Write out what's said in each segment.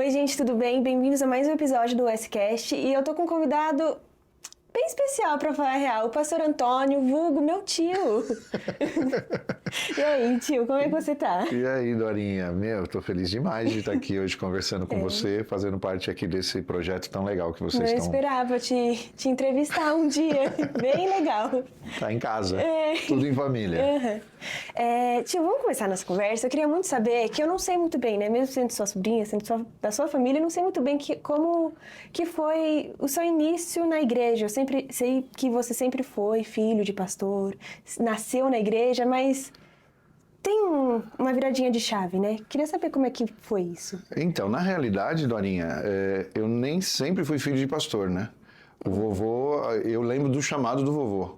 Oi, gente, tudo bem? Bem-vindos a mais um episódio do USCast e eu tô com um convidado bem especial pra falar a real, o pastor Antônio, vulgo meu tio. E aí, tio, como é que você tá? E aí, Dorinha? Eu tô feliz demais de estar aqui hoje conversando com você, fazendo parte aqui desse projeto tão legal que vocês Eu estão... esperava te entrevistar um dia, bem legal. Tá em casa, tudo em família. Tio, vamos começar nossa conversa. Eu queria muito saber, que eu não sei muito bem, né? Mesmo sendo sua sobrinha, sendo da sua família, eu não sei muito bem como que foi o seu início na igreja. Eu sempre sei que você sempre foi filho de pastor, nasceu na igreja, mas tem uma viradinha de chave, né? Queria saber como é que foi isso. Então, na realidade, Dorinha, eu nem sempre fui filho de pastor, né? O vovô, eu lembro do chamado do vovô.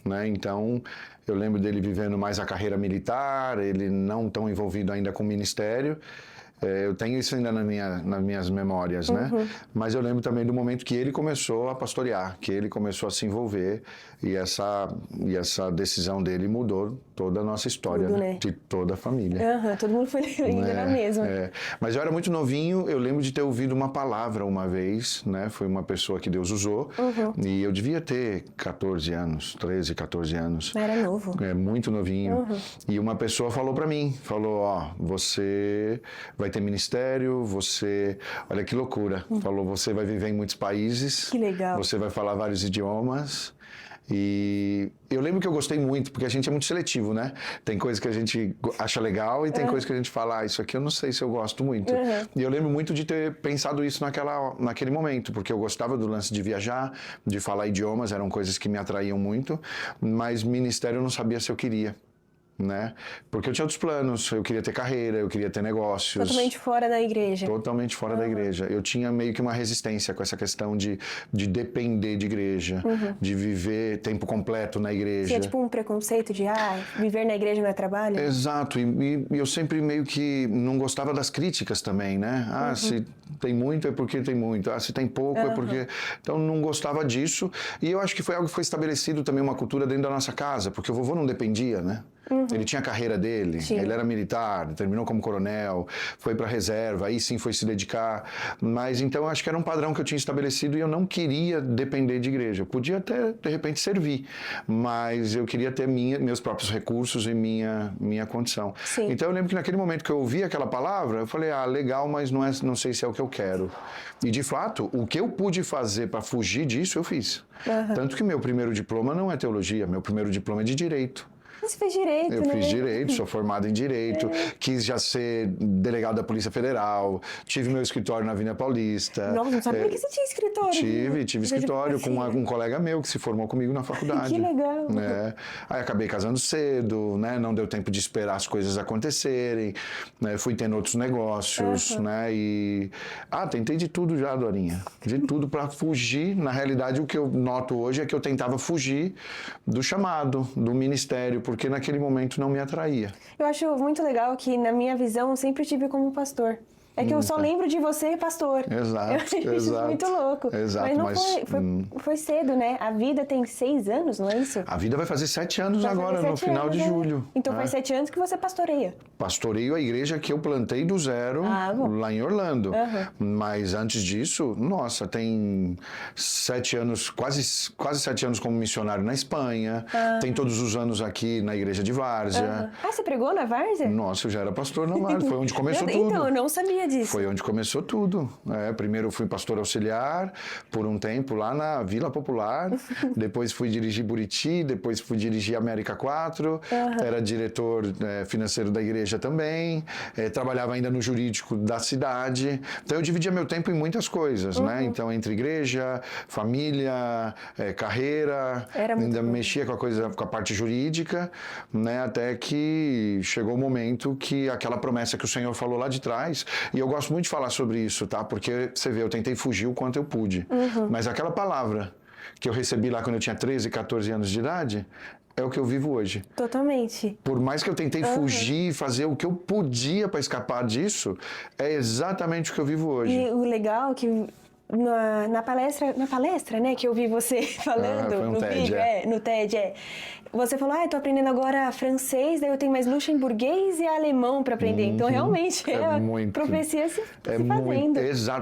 Né? Então, eu lembro dele vivendo mais a carreira militar, ele não tão envolvido ainda com o ministério. Eu tenho isso ainda nas minhas memórias, né? Mas eu lembro também do momento que ele começou a pastorear, que ele começou a se envolver e essa decisão dele mudou toda a nossa história, tudo, né? De toda a família. Todo mundo foi ainda mesmo. Mas eu era muito novinho, eu lembro de ter ouvido uma palavra uma vez, né? Foi uma pessoa que Deus usou e eu devia ter 14 anos, 13, 14 anos. Era novo. Muito novinho. E uma pessoa falou pra mim, falou, você vai ter ministério, olha que loucura, falou, você vai viver em muitos países. Que legal. Você vai falar vários idiomas. E eu lembro que eu gostei muito, porque a gente é muito seletivo, né? Tem coisa que a gente acha legal e tem coisa que a gente fala, isso aqui eu não sei se eu gosto muito. E eu lembro muito de ter pensado isso naquele momento, porque eu gostava do lance de viajar, de falar idiomas, eram coisas que me atraíam muito, mas ministério eu não sabia se eu queria. Né? Porque eu tinha outros planos, eu queria ter carreira, eu queria ter negócios. Totalmente fora da igreja. Totalmente fora da igreja. Eu tinha meio que uma resistência com essa questão de depender de igreja, de viver tempo completo na igreja. Tinha tipo um preconceito de, viver na igreja não é trabalho? Exato, e eu sempre meio que não gostava das críticas também, né? Se tem muito é porque tem muito, se tem pouco é porque... Então não gostava disso, e eu acho que foi algo que foi estabelecido também, uma cultura dentro da nossa casa, porque o vovô não dependia, né? Ele tinha a carreira dele, ele era militar, terminou como coronel, foi para a reserva, aí sim foi se dedicar. Mas então eu acho que era um padrão que eu tinha estabelecido e eu não queria depender de igreja. Eu podia até, de repente, servir, mas eu queria ter meus próprios recursos e minha condição. Sim. Então eu lembro que naquele momento que eu ouvi aquela palavra, eu falei, legal, mas não sei se é o que eu quero. E de fato, o que eu pude fazer para fugir disso, eu fiz. Tanto que meu primeiro diploma não é teologia, meu primeiro diploma é de direito. Você fez direito, Eu né? fiz direito, sou formado em direito, quis já ser delegado da Polícia Federal, tive meu escritório na Avenida Paulista. Nossa, não sabia que você tinha escritório. Tive escritório com um colega meu que se formou comigo na faculdade. Que legal. Né? Aí acabei casando cedo, né? Não deu tempo de esperar as coisas acontecerem, né? Fui tendo outros negócios, né? E tentei de tudo já, Dorinha, de tudo para fugir. Na realidade, o que eu noto hoje é que eu tentava fugir do chamado, do ministério, porque naquele momento não me atraía. Eu acho muito legal que, na minha visão, eu sempre tive como pastor. É que eu só lembro de você, pastor. Exato, eu acho isso muito louco. Exato, foi cedo, né? A vida tem 6 anos, não é isso? A vida vai fazer 7 anos agora, no final de julho. Então faz 7 anos que você pastoreia. Pastoreio a igreja que eu plantei do zero lá em Orlando. Mas antes disso, nossa, tem 7 anos, quase 7 anos como missionário na Espanha. Tem todos os anos aqui na igreja de Várzea. Você pregou na Várzea? Nossa, eu já era pastor na Várzea, foi onde começou tudo. Então, eu não sabia disso. Foi onde começou tudo. Primeiro eu fui pastor auxiliar por um tempo lá na Vila Popular, depois fui dirigir Buriti, depois fui dirigir América 4, era diretor financeiro da igreja também, trabalhava ainda no jurídico da cidade, então eu dividia meu tempo em muitas coisas, né? Então entre igreja, família, carreira, ainda mexia com a parte jurídica, né? Até que chegou o momento que aquela promessa que o Senhor falou lá de trás, e eu gosto muito de falar sobre isso, tá? Porque você vê, eu tentei fugir o quanto eu pude, mas aquela palavra que eu recebi lá quando eu tinha 13, 14 anos de idade, é o que eu vivo hoje. Totalmente. Por mais que eu tentei fugir, fazer o que eu podia para escapar disso, é exatamente o que eu vivo hoje. E o legal é que na palestra, né, que eu vi você falando foi um no TED, vídeo, no TED, você falou, eu tô aprendendo agora francês, daí eu tenho mais luxemburguês e alemão para aprender. Então, realmente, a profecia se fazendo.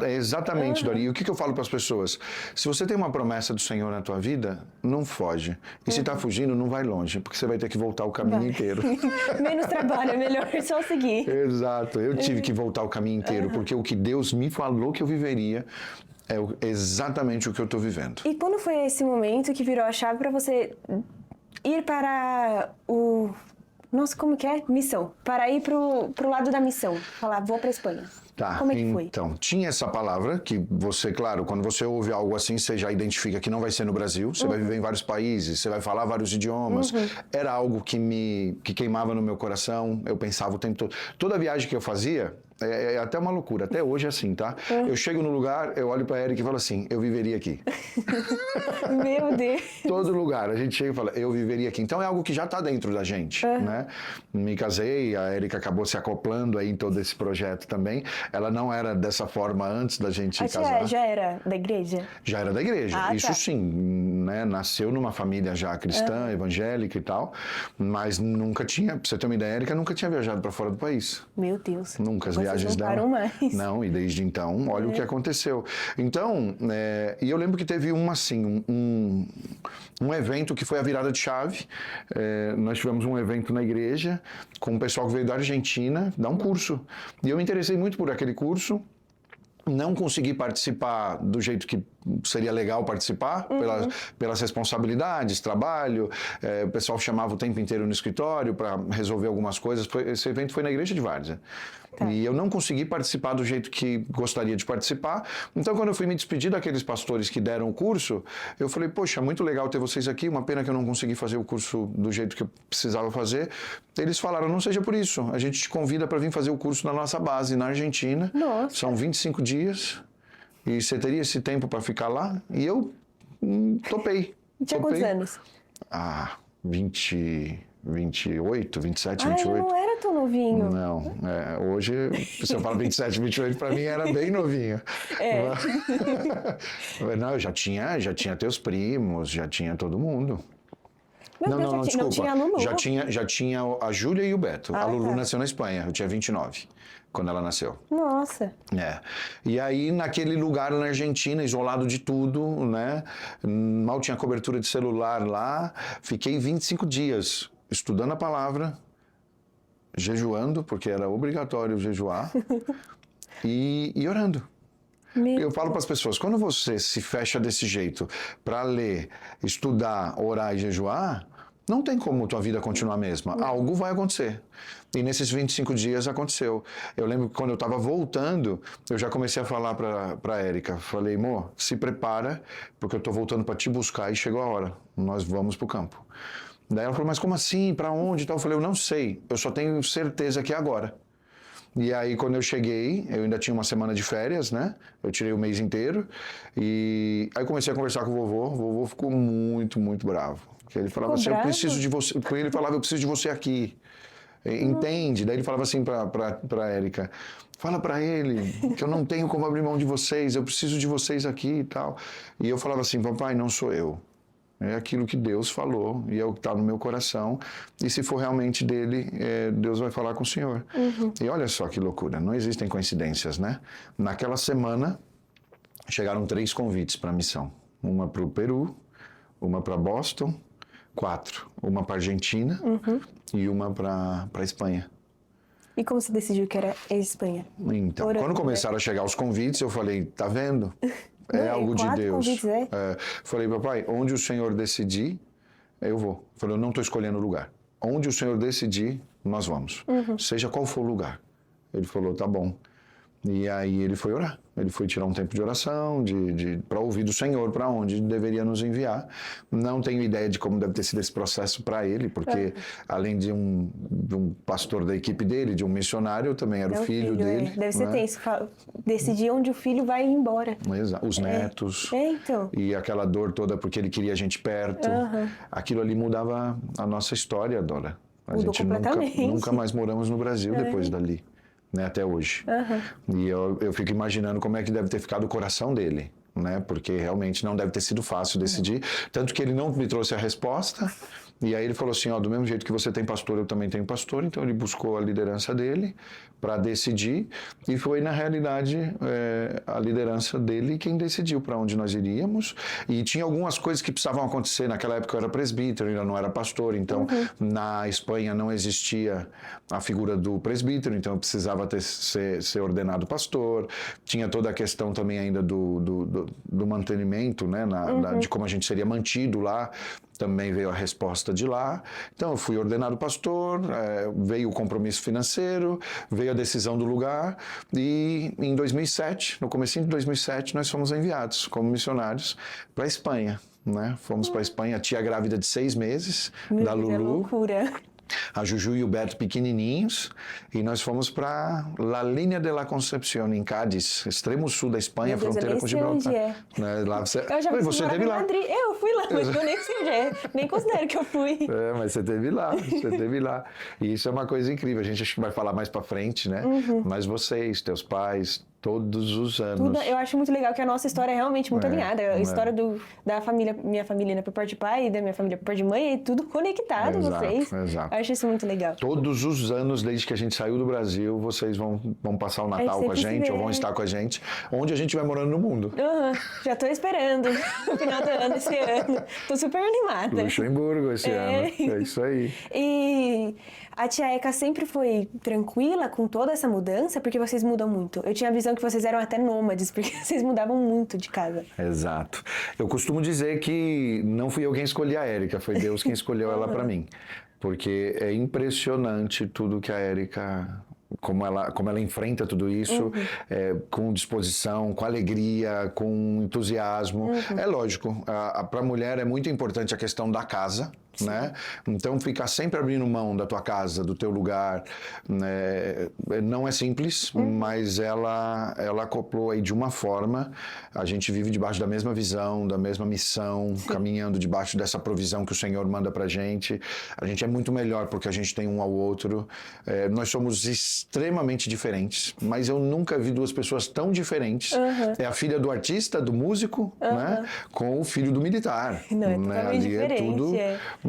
Exatamente, Dori. E o que eu falo para as pessoas? Se você tem uma promessa do Senhor na tua vida, não foge. E se tá fugindo, não vai longe, porque você vai ter que voltar o caminho inteiro. Menos trabalho, é melhor só seguir. Exato. Eu tive que voltar o caminho inteiro, porque o que Deus me falou que eu viveria é exatamente o que eu estou vivendo. E quando foi esse momento que virou a chave para você ir para o... Nossa, como que é? Missão. Para ir pro lado da missão. Falar, vou para a Espanha. Tá, como é que foi? Então, tinha essa palavra que você, claro, quando você ouve algo assim, você já identifica que não vai ser no Brasil, você vai viver em vários países, você vai falar vários idiomas. Era algo que queimava no meu coração, eu pensava o tempo todo. Toda viagem que eu fazia, é até uma loucura, até hoje é assim, tá? Eu chego no lugar, eu olho pra Erika e falo assim, eu viveria aqui. Meu Deus! Todo lugar, a gente chega e fala, eu viveria aqui. Então é algo que já tá dentro da gente, né? Me casei, a Erika acabou se acoplando aí em todo esse projeto também. Ela não era dessa forma antes da gente casar. Já era da igreja? Já era da igreja, isso sim, né? Nasceu numa família já cristã, evangélica e tal, mas nunca tinha, pra você ter uma ideia, a Erika nunca tinha viajado pra fora do país. Meu Deus. Nunca, as viagens não dela. Param mais. Não, e desde então, olha o que aconteceu. Então, e eu lembro que teve um evento que foi a virada de chave. Nós tivemos um evento na igreja com um pessoal que veio da Argentina dar um curso. E eu me interessei muito por aquele curso. Não consegui participar do jeito que seria legal participar, pelas responsabilidades, trabalho, o pessoal chamava o tempo inteiro no escritório para resolver algumas coisas. Esse evento foi na igreja de Várzea. E eu não consegui participar do jeito que gostaria de participar. Então, quando eu fui me despedir daqueles pastores que deram o curso, eu falei, poxa, muito legal ter vocês aqui, uma pena que eu não consegui fazer o curso do jeito que eu precisava fazer. Eles falaram, não seja por isso, a gente te convida para vir fazer o curso na nossa base, na Argentina. Nossa. São 25 dias e você teria esse tempo para ficar lá? E eu topei. Tinha quantos anos? 28, 27, 28. Eu não era tão novinho. Não, hoje, se eu falo 27, 28, para mim era bem novinho. Não, eu já tinha teus primos, já tinha todo mundo. Meu Deus, não, desculpa. Não tinha a Lulu. Já tinha a Júlia e o Beto. A Lulu nasceu na Espanha, eu tinha 29 quando ela nasceu. Nossa. E aí, naquele lugar na Argentina, isolado de tudo, né? Mal tinha cobertura de celular lá. Fiquei 25 dias estudando a palavra, jejuando, porque era obrigatório jejuar, e orando. Eu falo para as pessoas, quando você se fecha desse jeito para ler, estudar, orar e jejuar, não tem como tua vida continuar a mesma. Algo vai acontecer. E nesses 25 dias aconteceu. Eu lembro que quando eu estava voltando, eu já comecei a falar para a Erika. Falei, amor, se prepara, porque eu estou voltando para te buscar e chegou a hora. Nós vamos para o campo. Daí ela falou, mas como assim? Para onde? Eu falei, eu não sei. Eu só tenho certeza que é agora. E aí, quando eu cheguei, eu ainda tinha uma semana de férias, né? Eu tirei o mês inteiro. E aí comecei a conversar com o vovô. O vovô ficou muito, muito bravo. Porque ele falava assim, eu preciso de você. Porque ele falava, eu preciso de você aqui. Entende? Daí ele falava assim pra Erika, fala pra ele que eu não tenho como abrir mão de vocês, eu preciso de vocês aqui e tal. E eu falava assim, papai, não sou eu. É aquilo que Deus falou e é o que está no meu coração. E se for realmente dele, Deus vai falar com o Senhor. E olha só que loucura, não existem coincidências, né? Naquela semana, chegaram 3 convites para a missão. Uma para o Peru, uma para Boston, 4. Uma para Argentina e uma para a Espanha. E como você decidiu que era a Espanha? Então, quando começaram a chegar os convites, eu falei, tá vendo? É algo de Deus. Falei, papai, onde o Senhor decidir, eu vou. Falei, eu não estou escolhendo o lugar. Onde o Senhor decidir, nós vamos. Seja qual for o lugar. Ele falou, tá bom. E aí ele foi orar. Ele foi tirar um tempo de oração, para ouvir do Senhor para onde deveria nos enviar. Não tenho ideia de como deve ter sido esse processo para ele, porque além de um pastor da equipe dele, de um missionário, eu também era o filho dele. Deve ser tenso, decidir onde o filho vai embora. Exato. Os netos. Então. E aquela dor toda porque ele queria a gente perto. Aquilo ali mudava a nossa história, Dora. A gente nunca mais moramos no Brasil depois dali. Né, até hoje. E eu fico imaginando como é que deve ter ficado o coração dele, né? Porque realmente não deve ter sido fácil decidir. Tanto que ele não me trouxe a resposta, E aí ele falou assim, ó, do mesmo jeito que você tem pastor, eu também tenho pastor. Então ele buscou a liderança dele para decidir, e foi, na realidade, a liderança dele quem decidiu para onde nós iríamos. E tinha algumas coisas que precisavam acontecer. Naquela época eu era presbítero, ainda não era pastor, então na Espanha não existia a figura do presbítero, então eu precisava ser ordenado pastor. Tinha toda a questão também ainda do mantenimento, né, de como a gente seria mantido lá. Também veio a resposta de lá. Então eu fui ordenado pastor, veio o compromisso financeiro, veio a decisão do lugar, e em 2007, no comecinho de 2007, nós fomos enviados como missionários para a Espanha, né? Fomos para a Espanha, a tia grávida de 6 meses, da Lulu. É loucura. A Juju e o Beto pequenininhos, e nós fomos para La Línea de la Concepción, em Cádiz, extremo sul da Espanha, Meu Deus, fronteira com Gibraltar. É. Lá você... Eu já você morava teve em lá. Madrid. Eu fui lá, mas eu nem sei onde é. Nem considero que eu fui. Mas você teve lá, E isso é uma coisa incrível, a gente acho que vai falar mais para frente, né? Mas vocês, teus pais, todos os anos. Tudo, eu acho muito legal que a nossa história é realmente muito alinhada. A história da família, minha família, né, por parte de pai, e da minha família por parte de mãe, é tudo conectado, vocês. Exato. Eu acho isso muito legal. Todos os anos, desde que a gente saiu do Brasil, vocês vão passar o Natal com a gente, ou vão estar com a gente, onde a gente vai morando no mundo. Já tô esperando o final do ano, esse ano. Tô super animada. Luxemburgo esse ano, é isso aí. E a tia Eka sempre foi tranquila com toda essa mudança, porque vocês mudam muito. Eu tinha a visão que vocês eram até nômades, porque vocês mudavam muito de casa. Exato. Eu costumo dizer que não fui eu quem escolhi a Érica, foi Deus quem escolheu ela para mim. Porque é impressionante tudo que a Érica... Como ela enfrenta tudo isso, com disposição, com alegria, com entusiasmo. É lógico, para a mulher é muito importante a questão da casa, né? Então, ficar sempre abrindo mão da tua casa, do teu lugar, né? Não é simples, mas ela acoplou aí de uma forma. A gente vive debaixo da mesma visão, da mesma missão, caminhando debaixo dessa provisão que o Senhor manda pra gente. A gente é muito melhor porque a gente tem um ao outro. Nós somos extremamente diferentes, mas eu nunca vi duas pessoas tão diferentes. É a filha do artista, do músico, né? Com o filho do militar. Não, é totalmente Ali diferente. é tudo...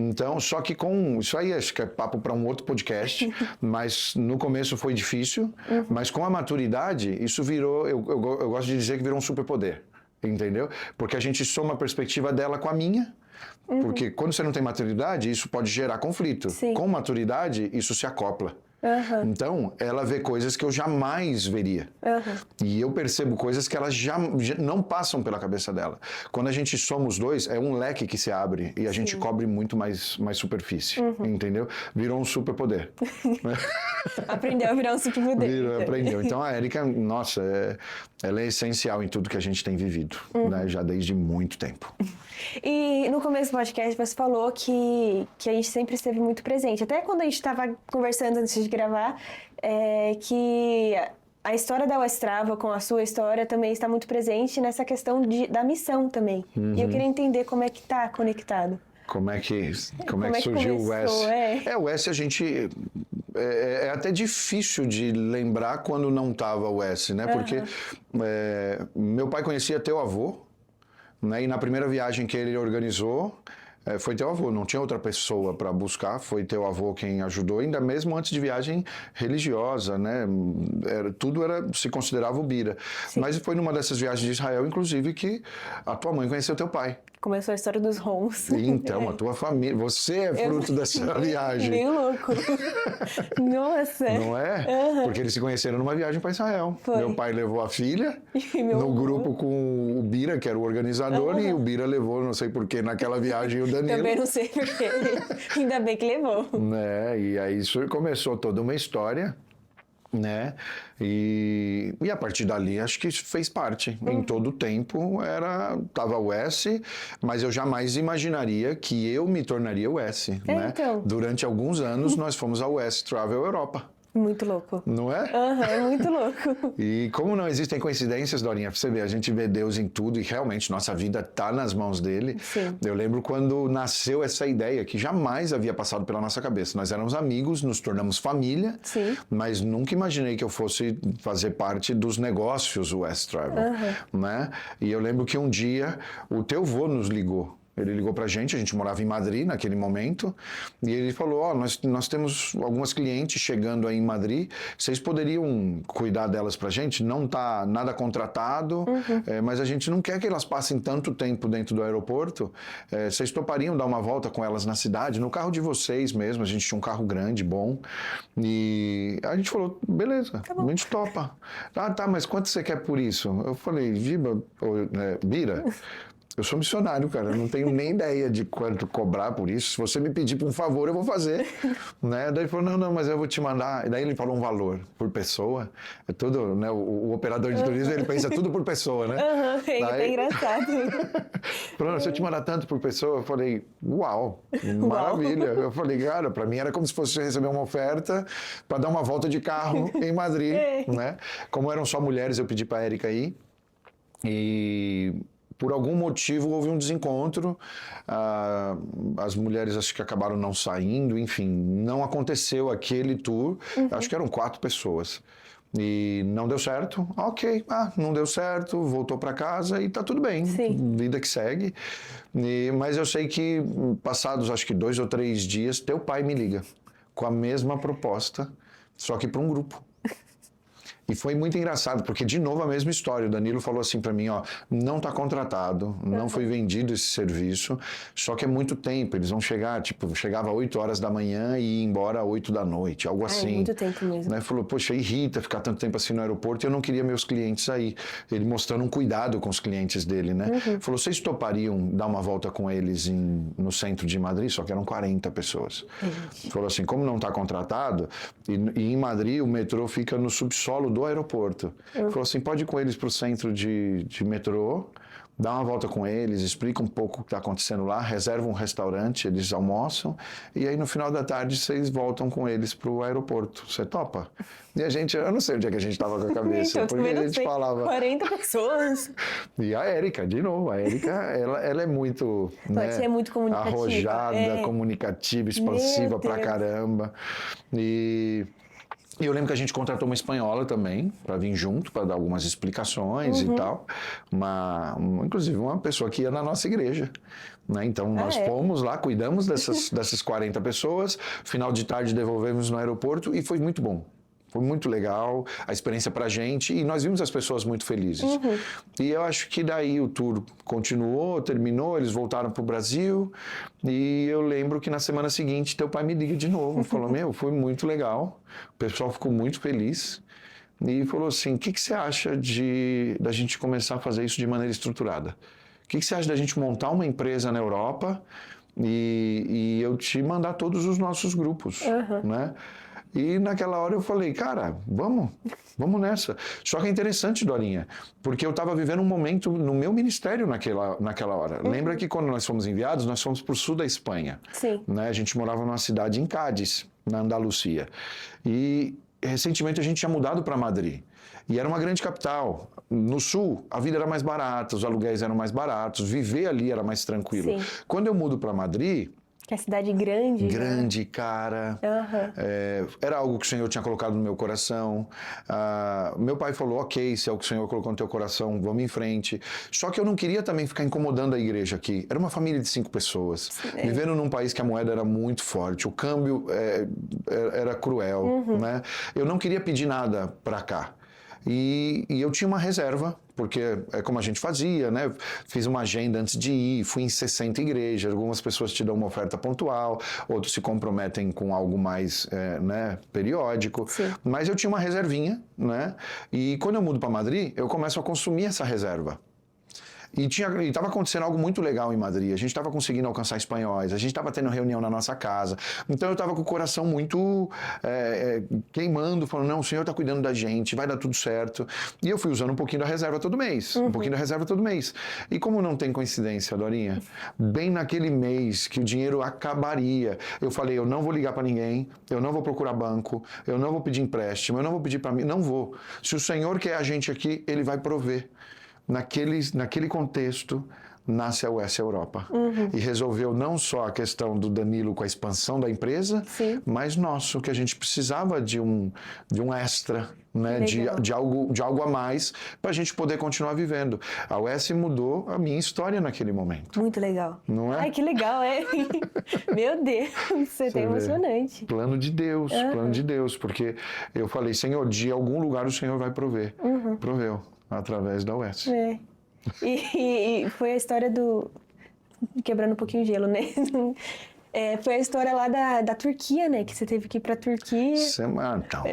Então, só que isso aí acho que é papo para um outro podcast, mas no começo foi difícil, mas com a maturidade, isso virou, eu gosto de dizer que virou um superpoder, entendeu? Porque a gente soma a perspectiva dela com a minha, porque quando você não tem maturidade, isso pode gerar conflito. Com maturidade, isso se acopla. Então, ela vê coisas que eu jamais veria. E eu percebo coisas que elas já não passam pela cabeça dela. Quando a gente soma os dois, é um leque que se abre e a gente cobre muito mais superfície, entendeu? Virou um superpoder. Aprendeu a virar um superpoder. Aprendeu. Então, a Érica, nossa, ela é essencial em tudo que a gente tem vivido, né? Já desde muito tempo. E no começo do podcast você falou que a gente sempre esteve muito presente. Até quando a gente estava conversando antes de gravar, que a história da Oestrava com a sua história também está muito presente nessa questão da missão também. E eu queria entender como é que está conectado. Como é que surgiu o S? O S a gente... É até difícil de lembrar quando não estava o S, né? Porque meu pai conhecia teu avô, né? E na primeira viagem que ele organizou, foi teu avô, não tinha outra pessoa para buscar, foi teu avô quem ajudou, ainda mesmo antes de viagem religiosa, né? Tudo se considerava o Bira. Mas foi numa dessas viagens de Israel, inclusive, que a tua mãe conheceu teu pai. Começou a história dos Homs. Então, a tua família, você é fruto dessa viagem. Meio louco. Nossa. Não é? Porque eles se conheceram numa viagem para Israel. Foi. Meu pai levou a filha no grupo com o Bira, que era o organizador, e o Bira levou, não sei porquê, naquela viagem o Danilo. Também não sei porquê. Ainda bem que levou. E aí isso começou toda uma história, né? E a partir dali acho que isso fez parte. Em todo o tempo tava o S, mas eu jamais imaginaria que eu me tornaria o S, né? Então. Durante alguns anos nós fomos ao S Travel Europa. Muito louco. Não é? É muito louco. E como não existem coincidências, Dorinha, pra você ver, a gente vê Deus em tudo e realmente nossa vida tá nas mãos dele. Sim. Eu lembro quando nasceu essa ideia, que jamais havia passado pela nossa cabeça. Nós éramos amigos, nos tornamos família, mas nunca imaginei que eu fosse fazer parte dos negócios West Travel, né? E eu lembro que um dia o teu vô nos ligou. Ele ligou pra gente, a gente morava em Madrid naquele momento, e ele falou, nós temos algumas clientes chegando aí em Madrid, vocês poderiam cuidar delas pra gente? Não tá nada contratado, mas a gente não quer que elas passem tanto tempo dentro do aeroporto, vocês topariam dar uma volta com elas na cidade, no carro de vocês mesmo, a gente tinha um carro grande, bom, e a gente falou, beleza, a gente topa. Tá, mas quanto você quer por isso? Eu falei, Bira, eu sou missionário, cara, eu não tenho nem ideia de quanto cobrar por isso. Se você me pedir por um favor, eu vou fazer, né? Daí ele falou, não, mas eu vou te mandar. Daí ele falou um valor por pessoa. É tudo, né? O operador de turismo, ele pensa tudo por pessoa, né? É engraçado. Falou, se eu te mandar tanto por pessoa, eu falei, uau, maravilha. Eu falei, cara, pra mim era como se fosse receber uma oferta para dar uma volta de carro em Madrid, né? Como eram só mulheres, eu pedi pra Érica ir. E por algum motivo houve um desencontro, as mulheres acho que acabaram não saindo, enfim, não aconteceu aquele tour, acho que eram 4 pessoas. E não deu certo, não deu certo, voltou para casa e tá tudo bem, vida que segue. Mas eu sei que passados acho que 2 ou 3 dias, teu pai me liga com a mesma proposta, só que para um grupo. E foi muito engraçado, porque de novo a mesma história. O Danilo falou assim para mim, não está contratado, não foi vendido esse serviço, só que é muito tempo, eles vão chegar, chegava às 8 horas da manhã e ia embora às 8 da noite, algo assim. É muito tempo mesmo. Né? Falou, poxa, irrita ficar tanto tempo assim no aeroporto e eu não queria meus clientes aí. Ele mostrando um cuidado com os clientes dele, né? Falou, vocês topariam dar uma volta com eles no centro de Madrid? Só que eram 40 pessoas. Falou assim, como não está contratado, e em Madrid o metrô fica no subsolo do aeroporto. Falou assim, pode ir com eles para o centro de metrô, dá uma volta com eles, explica um pouco o que está acontecendo lá, reserva um restaurante, eles almoçam, e aí no final da tarde vocês voltam com eles para o aeroporto. Você topa? E a gente, eu não sei onde é que a gente estava com a cabeça, porque a gente falava... 40 pessoas. E a Érica, de novo, a Érica, ela é muito, é muito comunicativa. Arrojada, comunicativa, expansiva pra caramba. E eu lembro que a gente contratou uma espanhola também, para vir junto, para dar algumas explicações e tal. Inclusive uma pessoa que ia na nossa igreja. Né? Então nós fomos lá, cuidamos dessas 40 pessoas, final de tarde devolvemos no aeroporto e foi muito bom. Foi muito legal a experiência pra gente e nós vimos as pessoas muito felizes. E eu acho que daí o tour continuou, terminou, eles voltaram pro Brasil e eu lembro que na semana seguinte teu pai me liga de novo, falou, foi muito legal, o pessoal ficou muito feliz e falou assim, o que você acha da gente começar a fazer isso de maneira estruturada? O que você acha da gente montar uma empresa na Europa e eu te mandar todos os nossos grupos, né? E naquela hora eu falei, cara, vamos nessa. Só que é interessante, Dorinha, porque eu estava vivendo um momento no meu ministério naquela hora. Lembra que quando nós fomos enviados, nós fomos para o sul da Espanha. Sim. Né? A gente morava numa cidade em Cádiz, na Andalucia. E recentemente a gente tinha mudado para Madrid. E era uma grande capital. No sul, a vida era mais barata, os aluguéis eram mais baratos, viver ali era mais tranquilo. Sim. Quando eu mudo para Madrid... Que é cidade grande. Grande, cara. Era algo que o Senhor tinha colocado no meu coração. Meu pai falou, ok, se é o que o Senhor colocou no teu coração, vamos em frente. Só que eu não queria também ficar incomodando a igreja aqui. Era uma família de 5 pessoas. Vivendo num país que a moeda era muito forte. O câmbio era cruel, né? Eu não queria pedir nada para cá. E eu tinha uma reserva, porque é como a gente fazia, né? Fiz uma agenda antes de ir, fui em 60 igrejas, algumas pessoas te dão uma oferta pontual, outros se comprometem com algo mais periódico. Sim. Mas eu tinha uma reservinha, né? E quando eu mudo para Madrid, eu começo a consumir essa reserva. E estava acontecendo algo muito legal em Madrid. A gente estava conseguindo alcançar espanhóis, a gente estava tendo reunião na nossa casa. Então eu estava com o coração muito queimando, falando, não, o Senhor está cuidando da gente, vai dar tudo certo. E eu fui usando um pouquinho da reserva todo mês, um pouquinho da reserva todo mês. E como não tem coincidência, Dorinha, bem naquele mês que o dinheiro acabaria, eu falei, eu não vou ligar para ninguém, eu não vou procurar banco, eu não vou pedir empréstimo, eu não vou pedir para mim, não vou. Se o Senhor quer a gente aqui, Ele vai prover. Naquele contexto, nasce a US Europa. E resolveu não só a questão do Danilo com a expansão da empresa, Sim. mas nosso, que a gente precisava de um extra, né? de algo a mais para a gente poder continuar vivendo. A US mudou a minha história naquele momento. Muito legal. Não é? Ai, que legal, é? Meu Deus, você tá emocionante. Plano de Deus, porque eu falei, Senhor, de algum lugar o Senhor vai prover. Proveu, através da US. É. E foi a história do... Quebrando um pouquinho o gelo, né? Foi a história lá da Turquia, né? Que você teve que ir pra Turquia. Então,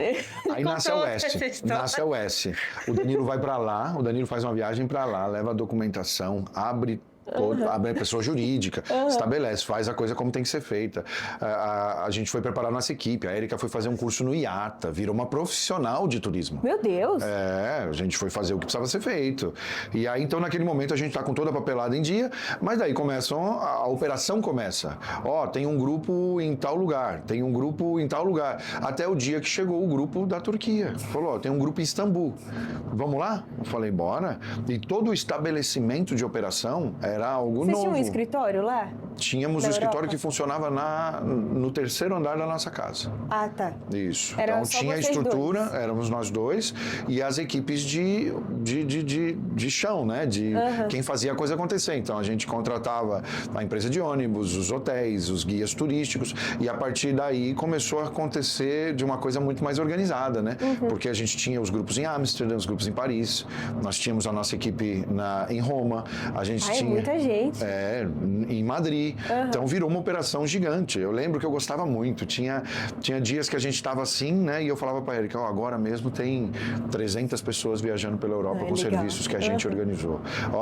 aí nasce a US. O Danilo vai pra lá, o Danilo faz uma viagem pra lá, leva a documentação, abre a pessoa jurídica, estabelece, faz a coisa como tem que ser feita. A gente foi preparar nossa equipe, a Érica foi fazer um curso no IATA, virou uma profissional de turismo. Meu Deus! A gente foi fazer o que precisava ser feito. E aí, então, naquele momento, a gente tá com toda a papelada em dia, mas daí a operação começa. Tem um grupo em tal lugar, tem um grupo em tal lugar. Até o dia que chegou o grupo da Turquia. Falou, tem um grupo em Istambul. Vamos lá? Eu falei, bora. E todo o estabelecimento de operação era algo novo. Vocês tinham um escritório lá? Tínhamos um escritório que funcionava no terceiro andar da nossa casa. Ah, tá. Isso. Era então só tinha a vocês estrutura, dois. éramos nós dois, e as equipes de chão, né? Quem fazia a coisa acontecer. Então a gente contratava a empresa de ônibus, os hotéis, os guias turísticos, e a partir daí começou a acontecer de uma coisa muito mais organizada, né? Porque a gente tinha os grupos em Amsterdã, os grupos em Paris, nós tínhamos a nossa equipe em Roma, a gente tinha... muita gente. Em Madrid. Então virou uma operação gigante. Eu lembro que eu gostava muito. Tinha dias que a gente estava assim, né? E eu falava para a Érica, agora mesmo tem 300 pessoas viajando pela Europa com serviços que a gente organizou.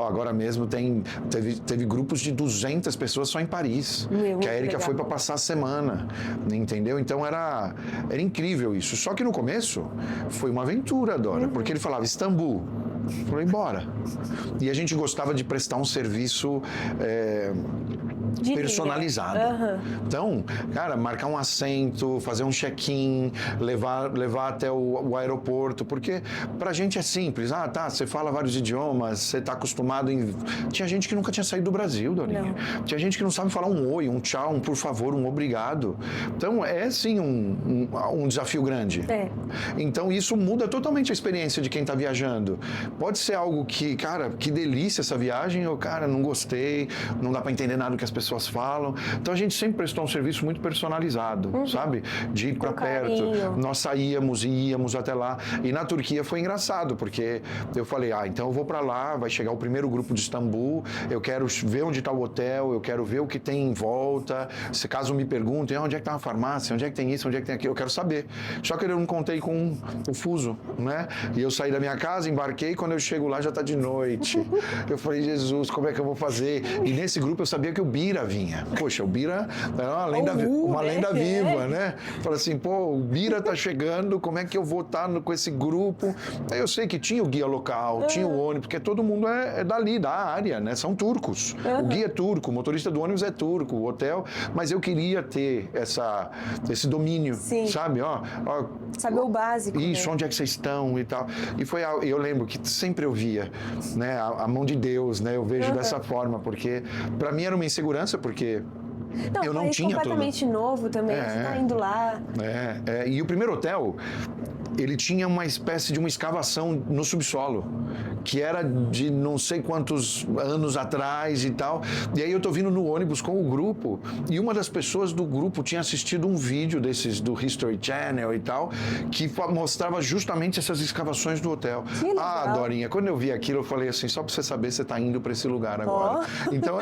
Agora mesmo teve grupos de 200 pessoas só em Paris. Que a Érica foi para passar a semana. Entendeu? Então era incrível isso. Só que no começo foi uma aventura, Dora. Porque ele falava Istambul. Eu falei, bora. E a gente gostava de prestar um serviço personalizado. Então, cara, marcar um assento, fazer um check-in, levar até o aeroporto, porque pra gente é simples. Você fala vários idiomas, você tá acostumado em... Tinha gente que nunca tinha saído do Brasil, Dorinha. Não. Tinha gente que não sabe falar um oi, um tchau, um por favor, um obrigado. Então, é sim um desafio grande. Então, isso muda totalmente a experiência de quem tá viajando. Pode ser algo que, cara, que delícia essa viagem, ou, cara, não gostei, não dá para entender nada do que as pessoas falam. Então a gente sempre prestou um serviço muito personalizado, sabe? De ir para perto. Nós íamos até lá. E na Turquia foi engraçado, porque eu falei, então eu vou para lá, vai chegar o primeiro grupo de Istambul, eu quero ver onde está o hotel, eu quero ver o que tem em volta. Se caso me perguntem, onde é que está uma farmácia, onde é que tem isso, onde é que tem aquilo, eu quero saber. Só que eu não contei com o fuso, né? E eu saí da minha casa, embarquei, quando eu chego lá já está de noite. Eu falei, Jesus, como é que eu vou fazer? E nesse grupo eu sabia que o Bira vinha. Poxa, o Bira era uma lenda viva, né? Falei assim, o Bira tá chegando, como é que eu vou estar com esse grupo? Aí eu sei que tinha o guia local, tinha o ônibus, porque todo mundo é dali, da área, né? São turcos. O guia é turco, o motorista do ônibus é turco, o hotel, mas eu queria ter esse domínio, sabe? Saber o básico. Isso, né? Onde é que vocês estão e tal. E eu lembro que sempre eu via, né, a mão de Deus, né? Eu vejo dessa forma, porque para mim era uma insegurança, porque eu não tinha completamente novo também, você tá indo lá. E o primeiro hotel, ele tinha uma espécie de uma escavação no subsolo, que era de não sei quantos anos atrás e tal. E aí eu tô vindo no ônibus com o grupo, e uma das pessoas do grupo tinha assistido um vídeo desses do History Channel e tal, que mostrava justamente essas escavações do hotel. Dorinha, quando eu vi aquilo, eu falei assim, só pra você saber, você tá indo pra esse lugar agora. Então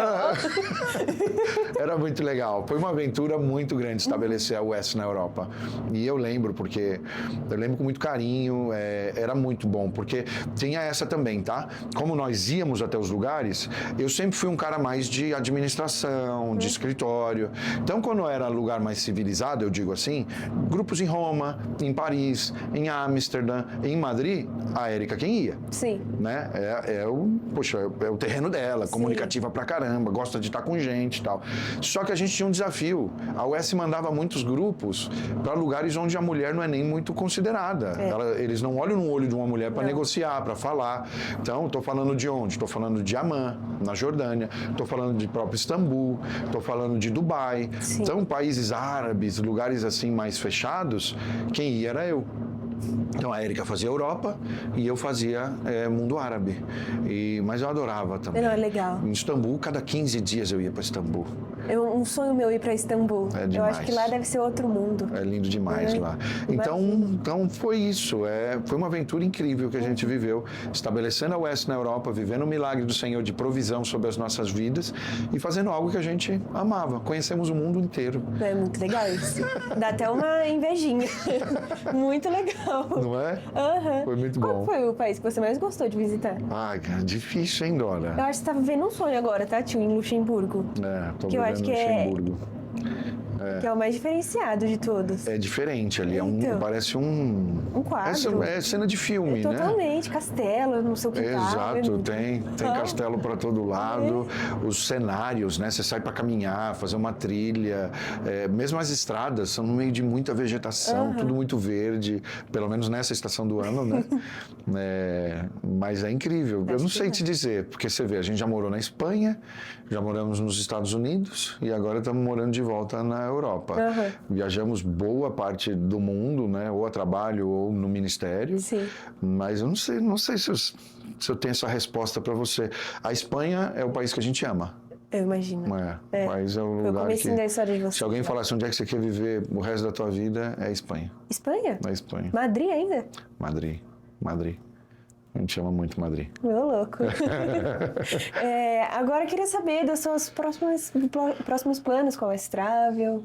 era muito legal. Foi uma aventura muito grande estabelecer a US na Europa. E eu lembro com muito carinho, era muito bom, porque tinha essa também, tá? Como nós íamos até os lugares, eu sempre fui um cara mais de administração, de escritório. Então, quando era lugar mais civilizado, eu digo assim, grupos em Roma, em Paris, em Amsterdã, em Madrid, a Érica quem ia. Sim. Né? É o terreno dela, comunicativa pra caramba, gosta de estar com gente e tal. Só que a gente tinha um desafio. A US mandava muitos grupos para lugares onde a mulher não é nem muito considerada. nada. Eles não olham no olho de uma mulher para negociar, para falar. Então, estou falando de onde? Estou falando de Amman, na Jordânia. Estou falando de próprio Istambul. Estou falando de Dubai. Sim. Então, países árabes, lugares assim mais fechados, quem ia era eu. Então a Érica fazia Europa e eu fazia mundo árabe. Mas eu adorava também. Não, é legal. Em Istambul, cada 15 dias eu ia para Istambul. É um sonho meu ir para Istambul. É demais. Eu acho que lá deve ser outro mundo. É lindo demais lá. Então foi isso. Foi uma aventura incrível que a gente viveu, estabelecendo a West na Europa, vivendo o milagre do Senhor de provisão sobre as nossas vidas e fazendo algo que a gente amava. Conhecemos o mundo inteiro. É muito legal isso. Dá até uma invejinha. Muito legal. Não é? Uhum. Foi muito bom. Qual foi o país que você mais gostou de visitar? Ai, cara, difícil, hein, Dora? Eu acho que você tá vivendo um sonho agora, tá, tio? Em Luxemburgo. Tô Que eu acho vivendo que Luxemburgo. Que é o mais diferenciado de todos. É diferente ali, Então. parece um quadro. É cena de filme, né? Totalmente, castelo no seu quintal. Exato, tem castelo para todo lado, os cenários, né? Você sai para caminhar, fazer uma trilha, mesmo as estradas são no meio de muita vegetação, tudo muito verde, pelo menos nessa estação do ano, né? Mas é incrível. Eu não sei te dizer, porque você vê, a gente já morou na Espanha, já moramos nos Estados Unidos e agora estamos morando de volta na Europa. Viajamos boa parte do mundo, né? Ou a trabalho ou no ministério. Sim. Mas eu não sei se eu tenho essa resposta para você. A Espanha é o país que a gente ama. Eu imagino. Mas é o Foi o lugar comecinho da história de vocês. Se alguém falasse onde é que você quer viver o resto da tua vida, é a Espanha. Espanha? É a Espanha. Madrid ainda? Madrid. A gente ama muito Madrid. Meu louco. Agora eu queria saber dos seus próximos planos com a West Travel.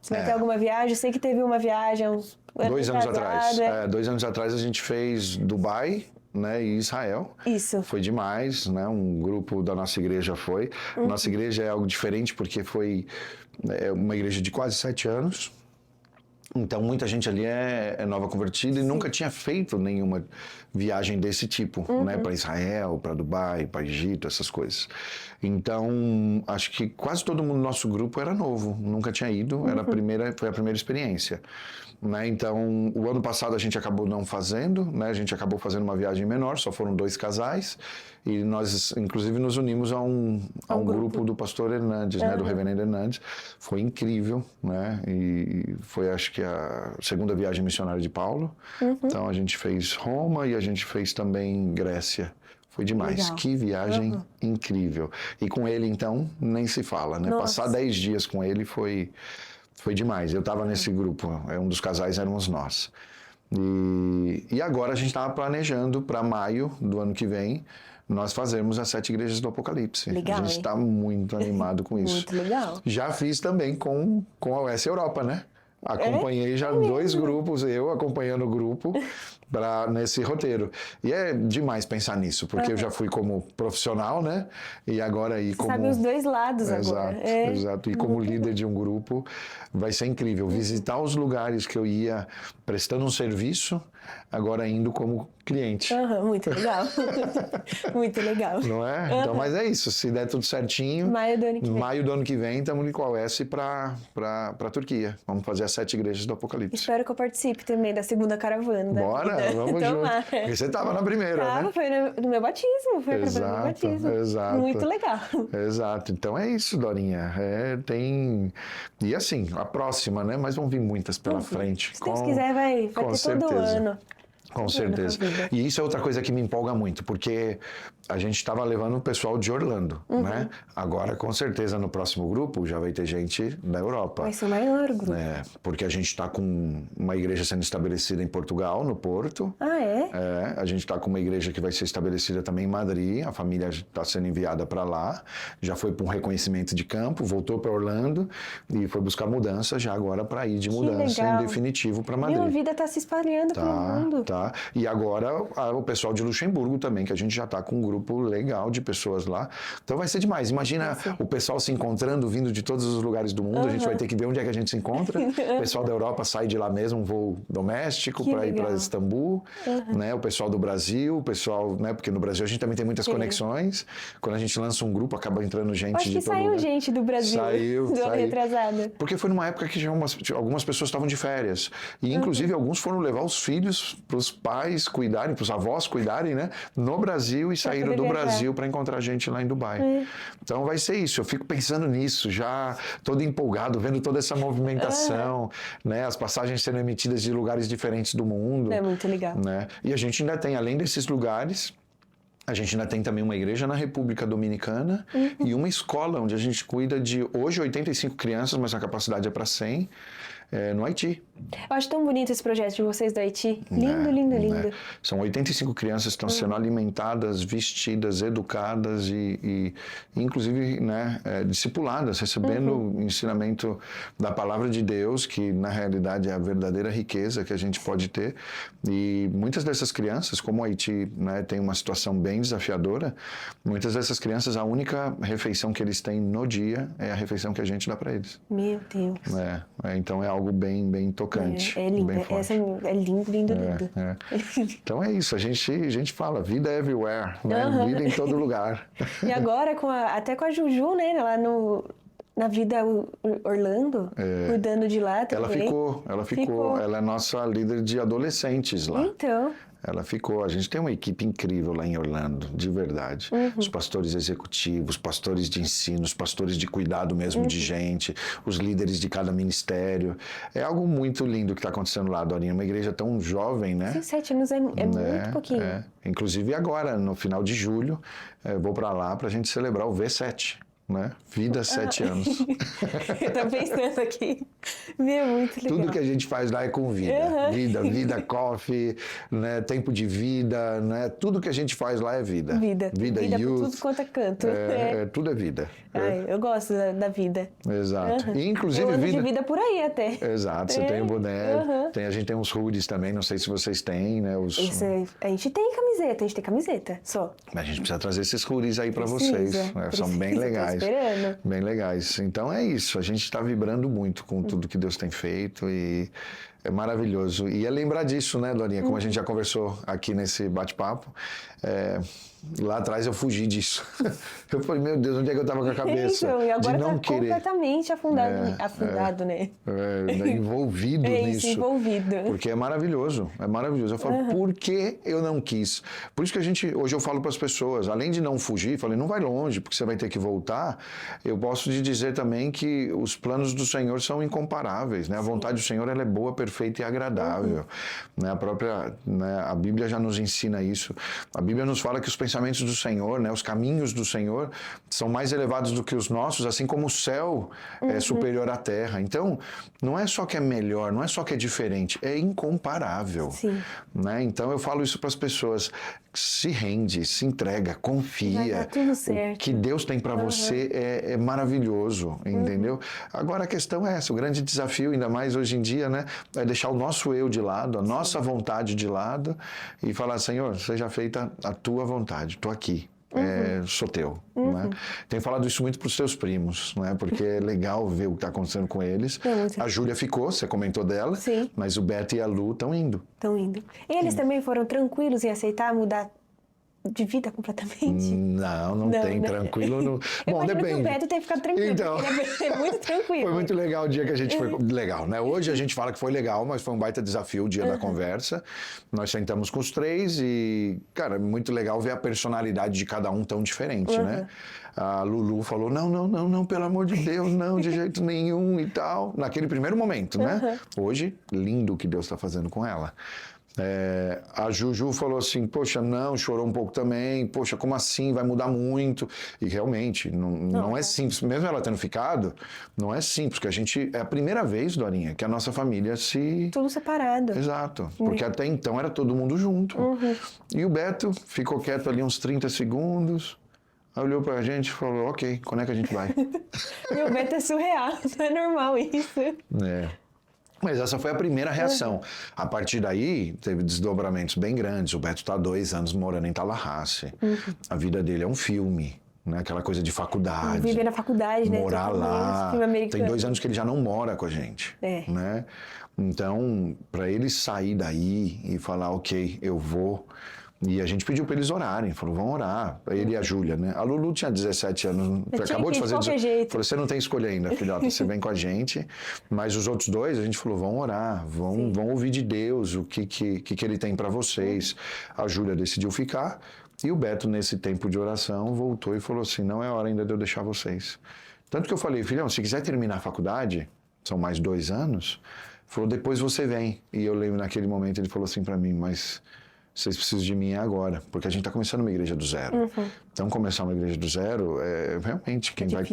Você vai ter alguma viagem? Eu sei que teve uma viagem há uns 2 anos atrás. 2 anos atrás a gente fez Dubai, né, e Israel. Isso. Foi demais, né? Um grupo da nossa igreja foi. Nossa igreja é algo diferente porque foi uma igreja de quase 7 anos. Então, muita gente ali é nova convertida e nunca tinha feito nenhuma viagem desse tipo, né? Para Israel, para Dubai, para Egito, essas coisas. Então, acho que quase todo mundo do nosso grupo era novo, nunca tinha ido, foi a primeira experiência. Né? Então, o ano passado a gente acabou não fazendo, né? A gente acabou fazendo uma viagem menor, só foram 2 casais. E nós, inclusive, nos unimos a um grupo do pastor Hernandes, né? Do reverendo Hernandes. Foi incrível, né? E foi, acho que, a segunda viagem missionária de Paulo. Então, a gente fez Roma e a gente fez também Grécia. Foi demais. Legal. Que viagem incrível. E com ele, então, nem se fala, né? Nossa. Passar 10 dias com ele foi demais. Eu estava nesse grupo, um dos casais éramos nós. E agora a gente estava planejando para maio do ano que vem nós fazermos as 7 igrejas do Apocalipse. Legal, a gente está muito animado com isso. Muito legal. Já fiz também com a US Europa, né? Acompanhei já 2 grupos, eu acompanhando o grupo nesse roteiro. E é demais pensar nisso, porque eu já fui como profissional, né? E agora aí como... Sabe os 2 lados agora. Exato. E como líder de um grupo, vai ser incrível. Visitar os lugares que eu ia prestando um serviço, agora indo como cliente. Muito legal. Muito legal. Não é? Então, mas é isso. Se der tudo certinho... Maio do ano que vem. Estamos indo com a OS para a Turquia. Vamos fazer as 7 igrejas do Apocalipse. Espero que eu participe também da segunda caravana. Bora, vamos junto. Porque você estava na primeira, né? Foi no meu batismo. Foi no meu batismo. Exato. Muito legal. Exato. Então é isso, Dorinha. E assim, a próxima, né? Mas vão vir muitas pela frente. Se Deus quiser, vai ter todo ano. Com certeza. E isso é outra coisa que me empolga muito, porque a gente estava levando o pessoal de Orlando, né? Agora, com certeza, no próximo grupo já vai ter gente da Europa. Vai ser o maior grupo. Porque a gente está com uma igreja sendo estabelecida em Portugal, no Porto. A gente está com uma igreja que vai ser estabelecida também em Madrid. A família está sendo enviada para lá. Já foi para um reconhecimento de campo, voltou para Orlando e foi buscar mudança já agora para ir de mudança em definitivo para Madrid. Minha vida está se espalhando pelo mundo. E agora o pessoal de Luxemburgo também, que a gente já está com um grupo grupo legal de pessoas lá. Então vai ser demais. Imagina o pessoal se encontrando, vindo de todos os lugares do mundo. A gente vai ter que ver onde é que a gente se encontra. O pessoal da Europa sai de lá mesmo, um voo doméstico para ir para Istambul. Né? O pessoal do Brasil, o pessoal, né? Porque no Brasil a gente também tem muitas conexões. Quando a gente lança um grupo, acaba entrando gente Acho que de todo saiu lugar. gente do Brasil. Saiu. Retrasada. Porque foi numa época que algumas pessoas estavam de férias. E, inclusive, alguns foram levar os filhos para os pais cuidarem, para os avós cuidarem, né? No Brasil e saíram do Brasil para encontrar a gente lá em Dubai. Então, vai ser isso. Eu fico pensando nisso, já todo empolgado, vendo toda essa movimentação, né? As passagens sendo emitidas de lugares diferentes do mundo. É muito legal. Né? E a gente ainda tem, além desses lugares... A gente ainda tem também uma igreja na República Dominicana e uma escola onde a gente cuida de, hoje, 85 crianças, mas a capacidade é para 100, no Haiti. Eu acho tão bonito esse projeto de vocês do Haiti. Lindo, lindo, lindo. São 85 crianças que estão sendo alimentadas, vestidas, educadas e inclusive, né, discipuladas, recebendo o ensinamento da palavra de Deus, que na realidade é a verdadeira riqueza que a gente pode ter. E muitas dessas crianças, como o Haiti, né, tem uma situação bem desafiadora, muitas dessas crianças, a única refeição que eles têm no dia é a refeição que a gente dá para eles. Meu Deus. Então é algo bem, bem tocante. É lindo, bem forte. é lindo, lindo, lindo. Então é isso, a gente fala, vida everywhere, né? Vida em todo lugar. E agora, até com a Juju, né, lá na Vida Orlando, cuidando de lá também. Ela ficou. Ela é nossa líder de adolescentes lá. Então... Ela ficou. A gente tem uma equipe incrível lá em Orlando, de verdade. Os pastores executivos, pastores de ensino, os pastores de cuidado mesmo de gente, os líderes de cada ministério. É algo muito lindo que está acontecendo lá, Dorinha. Uma igreja tão jovem, né? Sim, 7 anos é muito pouquinho. Inclusive agora, no final de julho, vou para lá para a gente celebrar o V7. Né? Vida 7 anos. Eu tô pensando aqui. Meu, muito legal. Tudo que a gente faz lá é com vida. Vida, coffee, né? Tempo de vida, né? Tudo que a gente faz lá é vida. Vida youth. Por tudo quanto é canto. Tudo é vida. Eu gosto da vida. Exato. E, inclusive, eu ando de vida por aí até. Exato. Você tem o boné. A gente tem uns hoodies também, não sei se vocês têm, né? A gente tem camiseta, só. Mas a gente precisa trazer esses hoodies aí para vocês. São bem legais. Esperando. Bem legais. Então é isso, a gente está vibrando muito com tudo que Deus tem feito e é maravilhoso. E é lembrar disso, né, Dorinha? Como a gente já conversou aqui nesse bate-papo, lá atrás eu fugi disso. Eu falei, meu Deus, onde é que eu estava com a cabeça? E agora de não querer. Completamente afundado, né? Envolvido nisso. Envolvido. Porque é maravilhoso, é maravilhoso. Eu falo, por que eu não quis? Por isso que hoje eu falo para as pessoas, além de não fugir, falei, não vai longe, porque você vai ter que voltar, eu posso te dizer também que os planos do Senhor são incomparáveis, né? A vontade do Senhor, ela é boa, perfeita e agradável. Né? A Bíblia já nos ensina isso. A Bíblia nos fala que os pensamentos do Senhor, né, os caminhos do Senhor, são mais elevados do que os nossos, assim como o céu é superior à terra. Então, não é só que é melhor, não é só que é diferente, é incomparável. Sim. Né? Então, eu falo isso para as pessoas, se rende, se entrega, confia. Vai dar tudo certo. O que Deus tem para você é maravilhoso, entendeu? Agora, a questão é essa, o grande desafio, ainda mais hoje em dia, né, é deixar o nosso eu de lado, a nossa vontade de lado e falar, Senhor, seja feita a tua vontade, estou aqui. Sou teu. Né? Tenho falado isso muito para os seus primos, né? Porque é legal ver o que está acontecendo com eles. A Júlia ficou, você comentou dela, sim, mas o Beto e a Lu estão indo. Eles também foram tranquilos em aceitar mudar de vida completamente? Não tem, né? Tranquilo. No... Bom, depende. Que o Beto tem ficado tranquilo. Então, é muito tranquilo. Foi muito legal o dia que a gente foi. Legal, né? Hoje a gente fala que foi legal, mas foi um baita desafio o dia da conversa. Nós sentamos com os 3 e, cara, muito legal ver a personalidade de cada um tão diferente, né? A Lulu falou, não, pelo amor de Deus, não, de jeito nenhum e tal. Naquele primeiro momento, né? Hoje, lindo o que Deus está fazendo com ela. A Juju falou assim, poxa, não, chorou um pouco também, poxa, como assim, vai mudar muito, e realmente, não é simples, mesmo ela tendo ficado, não é simples, porque é a primeira vez, Dorinha, que a nossa família Tudo separado. Exato, porque até então era todo mundo junto, e o Beto ficou quieto ali uns 30 segundos, olhou pra gente e falou, ok, quando é que a gente vai? E o Beto é surreal, não é normal isso. Mas essa foi a primeira reação. A partir daí, teve desdobramentos bem grandes. O Beto está há 2 anos morando em Tallahassee. A vida dele é um filme, né? Aquela coisa de faculdade. Viver na faculdade, né? Morar lá. Tem Tem 2 anos que ele já não mora com a gente, né? Então, para ele sair daí e falar, ok, eu vou... E a gente pediu para eles orarem, falou, vão orar. Ele e a Júlia, né? A Lulu tinha 17 anos, acabou de fazer 18. Falou, você não tem escolha ainda, filhota, você vem com a gente. Mas os outros 2, a gente falou, vão orar, vão ouvir de Deus o que ele tem para vocês. A Júlia decidiu ficar e o Beto, nesse tempo de oração, voltou e falou assim, não é hora ainda de eu deixar vocês. Tanto que eu falei, filhão, se quiser terminar a faculdade, são mais 2 anos, falou, depois você vem. E eu lembro naquele momento, ele falou assim para mim, mas... vocês precisam de mim agora, porque a gente está começando uma igreja do zero. Então, começar uma igreja do zero é realmente quem vai...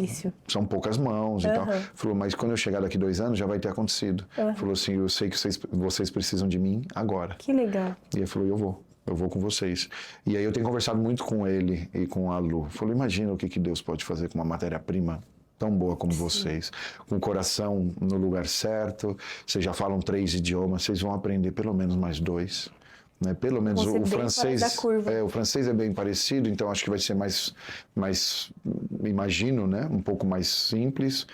São poucas mãos e tal. Falou, mas quando eu chegar daqui 2 anos, já vai ter acontecido. Falou assim, eu sei que vocês precisam de mim agora. Que legal. E ele falou, eu vou com vocês. E aí eu tenho conversado muito com ele e com a Lu. Falou, imagina o que Deus pode fazer com uma matéria-prima tão boa como vocês, com o coração no lugar certo, vocês já falam 3 idiomas, vocês vão aprender pelo menos mais 2. Né? Pelo menos o francês, o francês é bem parecido, então acho que vai ser mais imagino, né? Um pouco mais simples.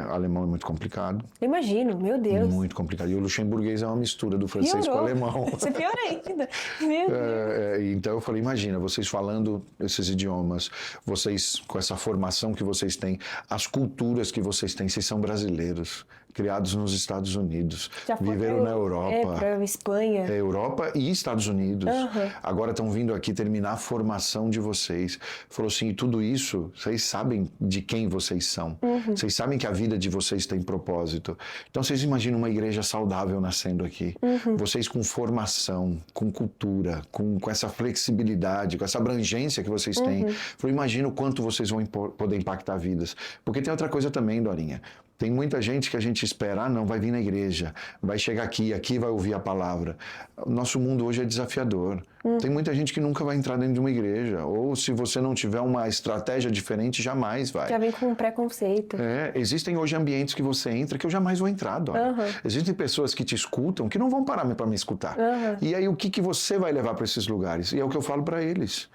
Alemão é muito complicado. Imagino, meu Deus. Muito complicado. E o luxemburguês é uma mistura do francês com o alemão. Você pior ainda. Meu Deus. Então eu falei, imagina, vocês falando esses idiomas, vocês com essa formação que vocês têm, as culturas que vocês têm, vocês são brasileiros, criados nos Estados Unidos, viveram na Europa. Para Espanha. Europa e Estados Unidos. Agora estão vindo aqui terminar a formação de vocês. Falou assim, e tudo isso, vocês sabem de quem vocês são. Vocês sabem que a vida de vocês tem propósito. Então vocês imaginam uma igreja saudável nascendo aqui. Vocês com formação, com cultura, com essa flexibilidade, com essa abrangência que vocês têm. Falou, imagina o quanto vocês vão poder impactar vidas. Porque tem outra coisa também, Dorinha. Tem muita gente que a gente espera, não, vai vir na igreja, vai chegar aqui vai ouvir a palavra. O nosso mundo hoje é desafiador. Tem muita gente que nunca vai entrar dentro de uma igreja, ou se você não tiver uma estratégia diferente, jamais vai. Já vem com um preconceito. Existem hoje ambientes que você entra que eu jamais vou entrar, Dora. Existem pessoas que te escutam que não vão parar para me escutar. E aí o que você vai levar para esses lugares? E é o que eu falo para eles.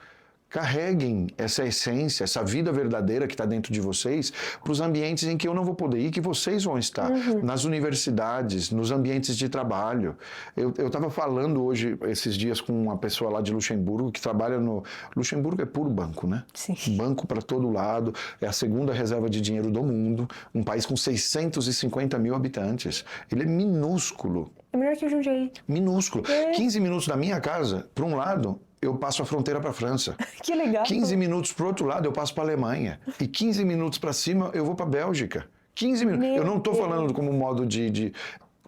Carreguem essa essência, essa vida verdadeira que está dentro de vocês para os ambientes em que eu não vou poder ir, que vocês vão estar. Nas universidades, nos ambientes de trabalho. Eu estava falando hoje, esses dias, com uma pessoa lá de Luxemburgo, que trabalha no... Luxemburgo é puro banco, né? Sim. Banco para todo lado, é a segunda reserva de dinheiro do mundo, um país com 650 mil habitantes. Ele é minúsculo. É melhor que o Jundiaí. Minúsculo. 15 minutos da minha casa, para um lado... eu passo a fronteira para a França. Que legal. 15 minutos para o outro lado, eu passo para a Alemanha. E 15 minutos para cima, eu vou para a Bélgica. 15 minutos. Eu não estou falando como modo de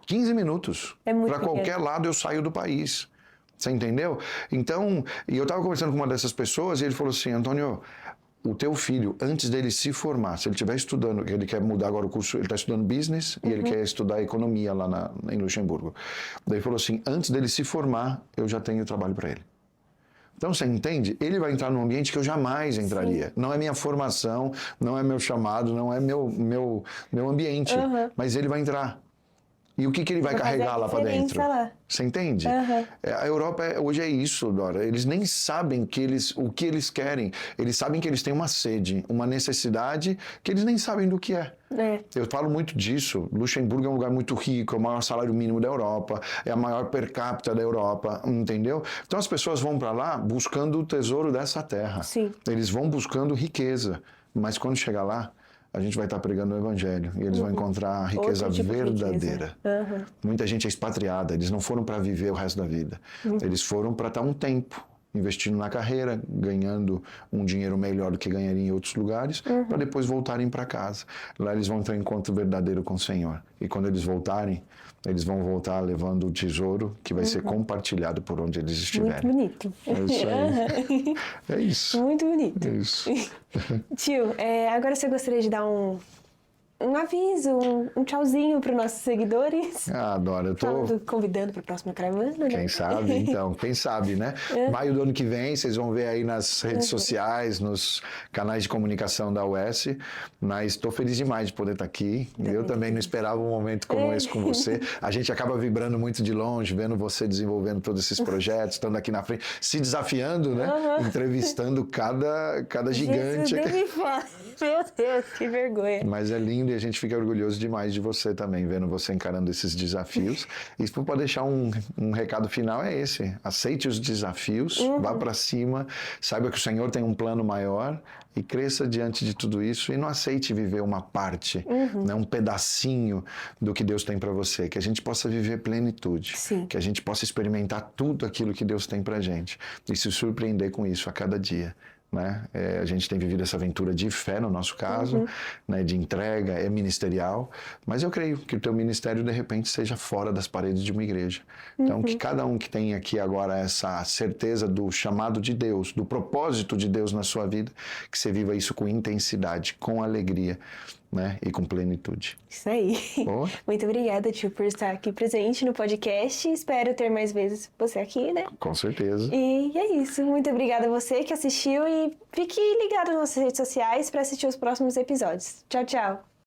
15 minutos. Para qualquer lado, eu saio do país. Você entendeu? Então, e eu estava conversando com uma dessas pessoas e ele falou assim, Antônio, o teu filho, antes dele se formar, se ele estiver estudando, ele quer mudar agora o curso, ele está estudando business e ele quer estudar economia lá em Luxemburgo. Daí ele falou assim, antes dele se formar, eu já tenho trabalho para ele. Então, você entende? Ele vai entrar num ambiente que eu jamais entraria. Sim. Não é minha formação, não é meu chamado, não é meu ambiente. Mas ele vai entrar. E o que ele vai carregar lá para dentro? Lá. Você entende? A Europa hoje é isso, Dora. Eles nem sabem o que eles querem. Eles sabem que eles têm uma sede, uma necessidade que eles nem sabem do que é. Eu falo muito disso. Luxemburgo é um lugar muito rico, é o maior salário mínimo da Europa, é a maior per capita da Europa, entendeu? Então as pessoas vão para lá buscando o tesouro dessa terra. Sim. Eles vão buscando riqueza. Mas quando chegar lá, a gente vai estar pregando o evangelho e eles vão encontrar a riqueza verdadeira. Muita gente é expatriada, eles não foram para viver o resto da vida. Eles foram para estar um tempo investindo na carreira, ganhando um dinheiro melhor do que ganhariam em outros lugares, para depois voltarem para casa. Lá eles vão ter um encontro verdadeiro com o Senhor. E quando eles voltarem, eles vão voltar levando o tesouro que vai ser compartilhado por onde eles estiverem. Muito bonito. É isso aí. É isso. Muito bonito. É isso. Tio, agora você gostaria de dar um aviso, um tchauzinho para os nossos seguidores. Adoro, eu tô... Convidando para a próxima caravana, né? Quem sabe, então, quem sabe, né? Maio do ano que vem, vocês vão ver aí nas redes sociais, nos canais de comunicação da UES, mas estou feliz demais de poder estar aqui. Eu também não esperava um momento como esse com você. A gente acaba vibrando muito de longe, vendo você desenvolvendo todos esses projetos, estando aqui na frente, se desafiando, né? Entrevistando cada gigante. Meu Deus, que vergonha. Mas é lindo e a gente fica orgulhoso demais de você também, vendo você encarando esses desafios. E se for deixar um recado final é esse: aceite os desafios, vá para cima, saiba que o Senhor tem um plano maior e cresça diante de tudo isso e não aceite viver uma parte, né, um pedacinho do que Deus tem para você, que a gente possa viver plenitude, que a gente possa experimentar tudo aquilo que Deus tem pra gente e se surpreender com isso a cada dia. Né? A gente tem vivido essa aventura de fé, no nosso caso, né, de entrega, é ministerial, mas eu creio que o teu ministério, de repente, seja fora das paredes de uma igreja. Então, que cada um que tem aqui agora essa certeza do chamado de Deus, do propósito de Deus na sua vida, que você viva isso com intensidade, com alegria, né? E com plenitude. Isso aí. Boa. Muito obrigada, tio, por estar aqui presente no podcast. Espero ter mais vezes você aqui, né? Com certeza. E é isso. Muito obrigada a você que assistiu e fique ligado nas nossas redes sociais para assistir os próximos episódios. Tchau, tchau.